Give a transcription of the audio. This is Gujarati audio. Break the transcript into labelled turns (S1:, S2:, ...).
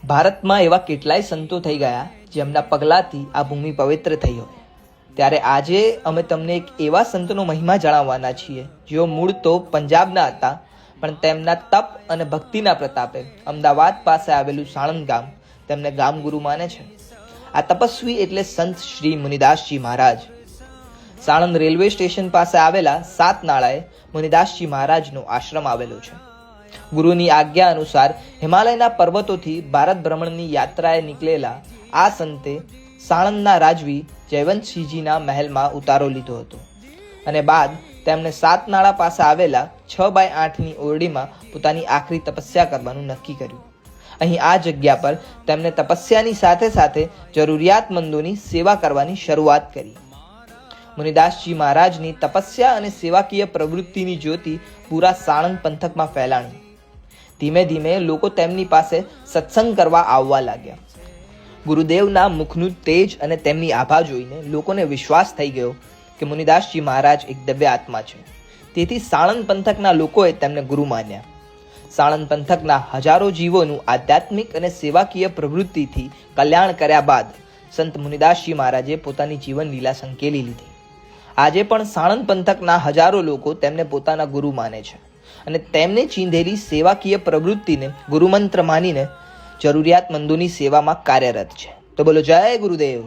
S1: ભારતમાં એવા કેટલાય સંતો થઈ ગયા જેમના પગલાંથી આ ભૂમિ પવિત્ર થઈ હોય. ત્યારે આજે અમે તમને એક એવા સંતનો મહિમા જણાવવાના છીએ જેઓ મૂળ તો પંજાબના હતા, પણ તેમના તપ અને ભક્તિના પ્રતાપે અમદાવાદ પાસે આવેલું સાણંદ ગામ તેમને ગામગુરુ માને છે. આ તપસ્વી એટલે સંત શ્રી મુનિદાસજી મહારાજ. સાણંદ રેલવે સ્ટેશન પાસે આવેલા 7 નાળાએ મુનિદાસજી મહારાજનો આશ્રમ આવેલો છે. ગુરુની આજ્ઞા અનુસાર હિમાલયના પર્વતોથી ભારત ભ્રમણની યાત્રાએ નીકળેલા આ સંતે સાણંદના રાજવી જયવંતસિંહજીના મહેલમાં ઉતારો લીધો હતો અને બાદ તેમણે 7 નાળા પાસે આવેલા 6x8ની ઓરડીમાં પોતાની આખરી તપસ્યા કરવાનું નક્કી કર્યું. અહીં આ જગ્યા પર તેમણે તપસ્યાની સાથે સાથે જરૂરિયાતમંદોની સેવા કરવાની શરૂઆત કરી. મુનિદાસજી મહારાજની તપસ્યા અને સેવાકીય પ્રવૃત્તિની જ્યોતિ પૂરા સાણંદ પંથકમાં ફેલાણી. ધીમે ધીમે લોકો તેમની પાસે સત્સંગ કરવા આવવા લાગ્યા. ગુરુદેવના મુખનું તેજ અને તેમની આભા જોઈને લોકોને વિશ્વાસ થઈ ગયો કે મુનિદાસજી મહારાજ એક દિવ્ય આત્મા છે. તેથી સાણંદ પંથકના લોકોએ તેમને ગુરુ માન્યા. સાણંદ પંથકના હજારો જીવોનું આધ્યાત્મિક અને સેવાકીય પ્રવૃત્તિથી કલ્યાણ કર્યા બાદ સંત મુનિદાસજી મહારાજે પોતાની જીવન લીલા સંકેલી લીધી. આજે પણ સાણંદ પંથકના હજારો લોકો તેમને પોતાના ગુરુ માને છે અને તેમને ચીંધેલી સેવાકીય પ્રવૃત્તિને ગુરુમંત્ર માનીને જરૂરિયાતમંદોની સેવામાં કાર્યરત છે. તો બોલો જય ગુરુદેવ.